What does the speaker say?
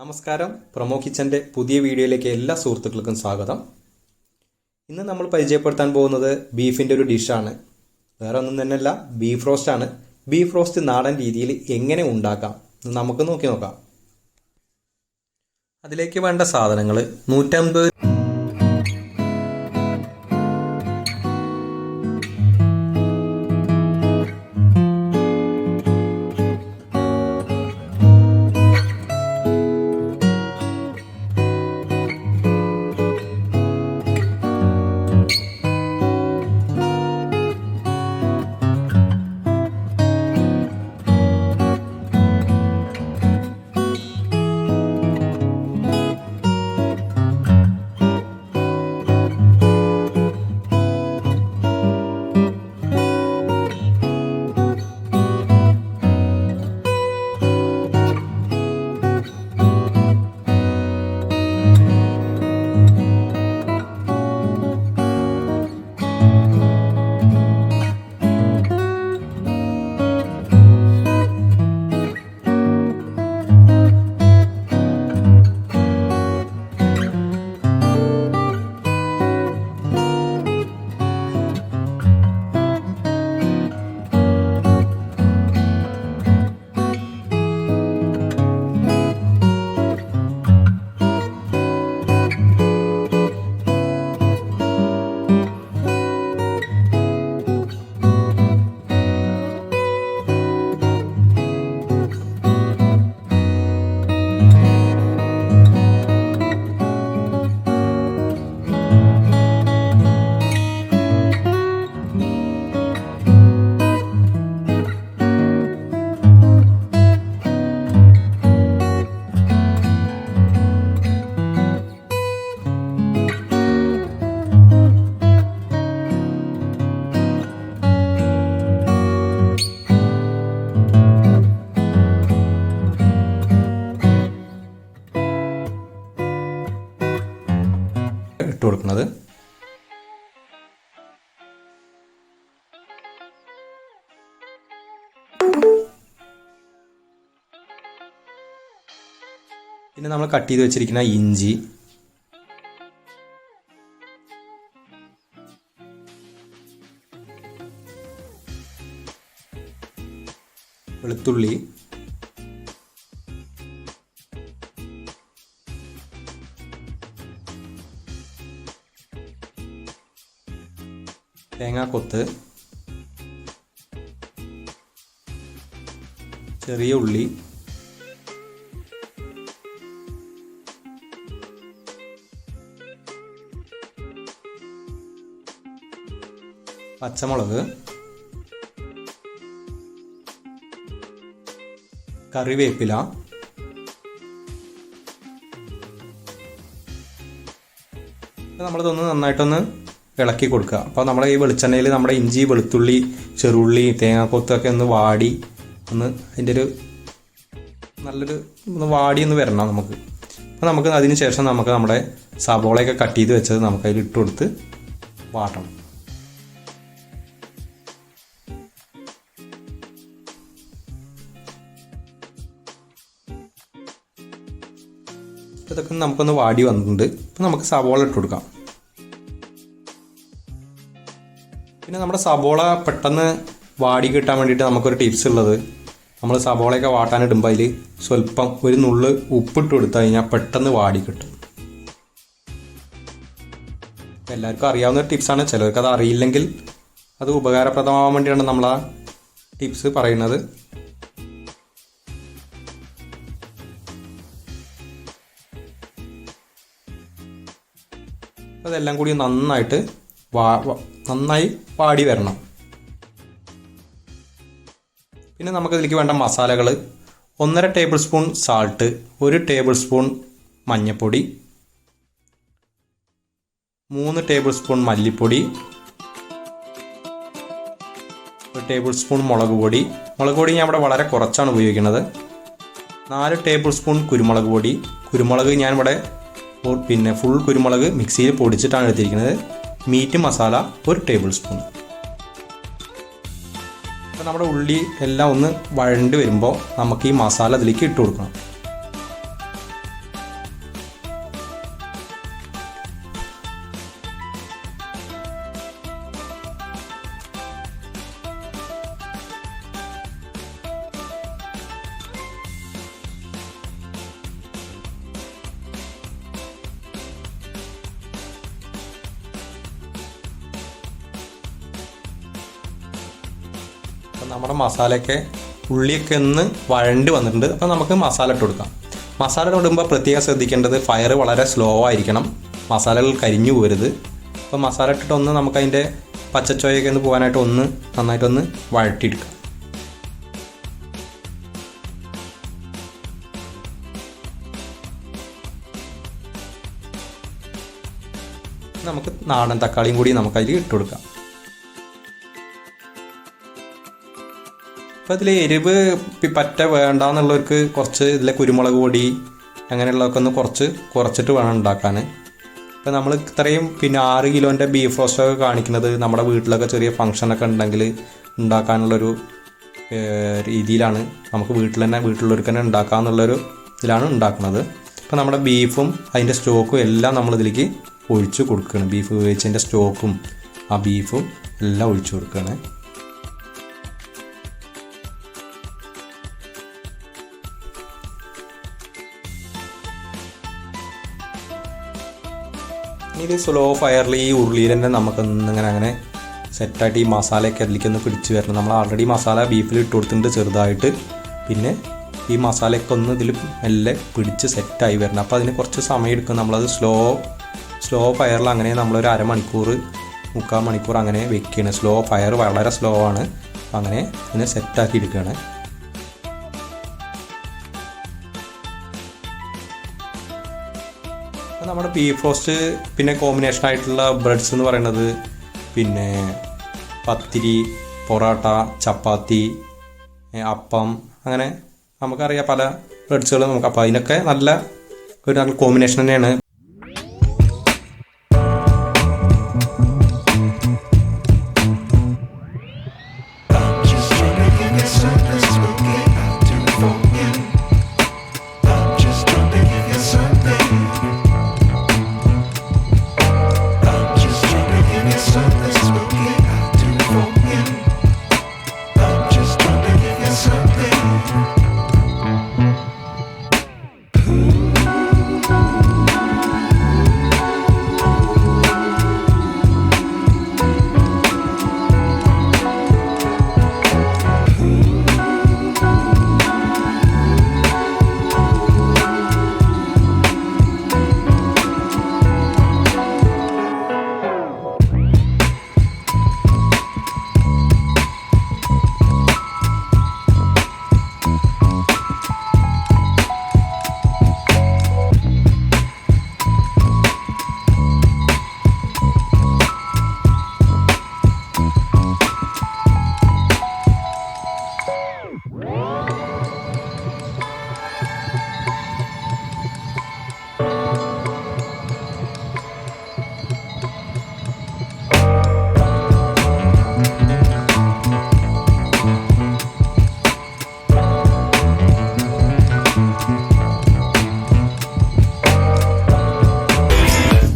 നമസ്കാരം. പ്രമോ കിച്ചൻ്റെ പുതിയ വീഡിയോയിലേക്ക് എല്ലാ സുഹൃത്തുക്കൾക്കും സ്വാഗതം. ഇന്ന് നമ്മൾ പരിചയപ്പെടുത്താൻ പോകുന്നത് ബീഫിൻ്റെ ഒരു ഡിഷാണ്. വേറെ ഒന്നും തന്നെയല്ല, ബീഫ് റോസ്റ്റ് ആണ്. ബീഫ് റോസ്റ്റ് നാടൻ രീതിയിൽ എങ്ങനെ ഉണ്ടാക്കാം എന്ന് നമുക്ക് നോക്കാം. അതിലേക്ക് വേണ്ട സാധനങ്ങൾ 150 ഇട്ട് കൊടുക്കുന്നത്. പിന്നെ നമ്മൾ കട്ട് ചെയ്ത് വെച്ചിരിക്കുന്ന ഇഞ്ചി, വെളുത്തുള്ളി, തേങ്ങാക്കൊത്ത്, ചെറിയ ഉള്ളി, പച്ചമുളക്, കറിവേപ്പില, നമ്മളിതൊന്ന് നന്നായിട്ടൊന്ന് ഇളക്കി കൊടുക്കുക. അപ്പോൾ നമ്മുടെ ഈ വെളിച്ചെണ്ണയിൽ നമ്മുടെ ഇഞ്ചി, വെളുത്തുള്ളി, ചെറുള്ളി, തേങ്ങാക്കൊത്തൊക്കെ ഒന്ന് വാടി അതിൻ്റെ ഒരു നല്ലൊരു വാടി ഒന്ന് വരണം നമുക്ക്. അപ്പോൾ നമുക്ക് അതിന് ശേഷം നമുക്ക് നമ്മുടെ സബോളയൊക്കെ കട്ട് ചെയ്ത് വെച്ചത് നമുക്ക് അതിൽ ഇട്ട് കൊടുത്ത് വാട്ടണം. ഇതൊക്കെ നമുക്കൊന്ന് വാടി വന്നിട്ടുണ്ട്. അപ്പോൾ നമുക്ക് സബോള ഇട്ട് കൊടുക്കാം. പിന്നെ നമ്മുടെ സബോള പെട്ടെന്ന് വാടി കിട്ടാൻ വേണ്ടിയിട്ട് നമുക്കൊരു ടിപ്സ് ഉള്ളത്, നമ്മൾ സബോളയൊക്കെ വാട്ടാനിടുമ്പോൾ അതിൽ സ്വല്പം ഒരു നുള്ള് ഉപ്പിട്ട് കൊടുത്തു കഴിഞ്ഞാൽ പെട്ടെന്ന് വാടി കിട്ടും. എല്ലാവർക്കും അറിയാവുന്ന ടിപ്സാണ്. ചിലർക്ക് അത് അറിയില്ലെങ്കിൽ അത് ഉപകാരപ്രദമാകാൻ വേണ്ടിയാണ് നമ്മൾ ആ ടിപ്സ് പറയുന്നത്. അതെല്ലാം കൂടി നന്നായി വാടി വരണം. പിന്നെ നമുക്കതിലേക്ക് വേണ്ട മസാലകൾ: 1.5 table spoon salt, 1 table spoon മഞ്ഞൾപ്പൊടി, 3 ടേബിൾ സ്പൂൺ മല്ലിപ്പൊടി, 1 ടേബിൾ സ്പൂൺ മുളക് പൊടി. ഞാൻ ഇവിടെ വളരെ കുറച്ചാണ് ഉപയോഗിക്കുന്നത്. 4 ടേബിൾ സ്പൂൺ കുരുമുളക് പൊടി. ഞാൻ ഇവിടെ ഫുൾ കുരുമുളക് മിക്സിയിൽ പൊടിച്ചിട്ടാണ് എടുത്തിരിക്കുന്നത്. Meat masala 1 tablespoon. അപ്പോൾ നമ്മുടെ ഉള്ളി എല്ലാം ഒന്ന് വഴണ്ട് വരുമ്പോൾ നമുക്ക് ഈ മസാല അതിലേക്ക് ഇട്ട് കൊടുക്കണം. നമ്മുടെ മസാലയൊക്കെ ഉള്ളിയൊക്കെ ഒന്ന് വഴണ്ട് വന്നിട്ടുണ്ട്. അപ്പോൾ നമുക്ക് മസാല ഇട്ട് കൊടുക്കാം. മസാല ഇടുമ്പോൾ പ്രത്യേകം ശ്രദ്ധിക്കേണ്ടത് ഫയർ വളരെ സ്ലോ ആയിരിക്കണം, മസാലകൾ കരിഞ്ഞു പോകരുത്. അപ്പോൾ മസാല ഇട്ടിട്ട് നമുക്കതിൻ്റെ പച്ചച്ചോയൊക്കെ ഒന്ന് പോകാനായിട്ട് നന്നായിട്ടൊന്ന് വഴറ്റിയെടുക്കാം. നമുക്ക് നാടൻ തക്കാളിയും കൂടി നമുക്കതിൽ ഇട്ട് കൊടുക്കാം. അപ്പോൾ ഇതിൽ എരിവ് പറ്റ വേണ്ടാന്നുള്ളവർക്ക് കുറച്ച് ഇതിലെ കുരുമുളക് പൊടി അങ്ങനെയുള്ളതൊക്കെ ഒന്ന് കുറച്ചിട്ട് വേണം ഉണ്ടാക്കാൻ. ഇപ്പോൾ നമ്മൾ ഇത്രയും 6 കിലോൻ്റെ ബീഫ് റോസ്റ്റൊക്കെ കാണിക്കുന്നത് നമ്മുടെ വീട്ടിലൊക്കെ ചെറിയ ഫംഗ്ഷനൊക്കെ ഉണ്ടെങ്കിൽ ഉണ്ടാക്കാനുള്ളൊരു രീതിയിലാണ്. നമുക്ക് വീട്ടിലുള്ളവർക്ക് തന്നെ ഉണ്ടാക്കാമെന്നുള്ളൊരു ഇതിലാണ് ഉണ്ടാക്കുന്നത്. അപ്പോൾ നമ്മുടെ ബീഫും അതിൻ്റെ സ്റ്റോക്കും എല്ലാം നമ്മളിതിലേക്ക് ഒഴിച്ച് കൊടുക്കുകയാണ്. ബീഫ് വേവിച്ചതിൻ്റെ സ്റ്റോക്കും ആ ബീഫും എല്ലാം ഒഴിച്ചു കൊടുക്കുകയാണ്. ഇത് സ്ലോ ഫയറിൽ ഈ ഉരുളിയിൽ തന്നെ നമുക്കൊന്നിങ്ങനെ സെറ്റായിട്ട് ഈ മസാലയൊക്കെ അതിലേക്ക് ഒന്ന് പിടിച്ച് വരണം. നമ്മൾ ആൾറെഡി മസാല ബീഫിൽ ഇട്ട് കൊടുത്തിട്ടുണ്ട് ചെറുതായിട്ട്. പിന്നെ ഈ മസാലയൊക്കെ ഒന്ന് ഇതിൽ മെല്ലെ പിടിച്ച് സെറ്റായി വരണം. അപ്പോൾ അതിന് കുറച്ച് സമയം എടുക്കും. നമ്മളത് സ്ലോ ഫയറിൽ അങ്ങനെ നമ്മളൊരു 1/2 മണിക്കൂർ 3/4 മണിക്കൂർ അങ്ങനെ വെക്കുകയാണ്. സ്ലോ ഫയർ വളരെ സ്ലോ ആണ്. അങ്ങനെ ഇതിനെ സെറ്റാക്കി എടുക്കുകയാണ്. നമ്മുടെ ബീഫ് റോസ്റ്റ് പിന്നെ കോമ്പിനേഷൻ ആയിട്ടുള്ള ബ്രെഡ്സ് എന്ന് പറയുന്നത് പിന്നെ പത്തിരി, പൊറോട്ട, ചപ്പാത്തി, അപ്പം, അങ്ങനെ നമുക്കറിയാം പല ബ്രെഡ്സുകളും നമുക്ക്. അപ്പോൾ അതിനൊക്കെ നല്ല കോമ്പിനേഷൻ തന്നെയാണ്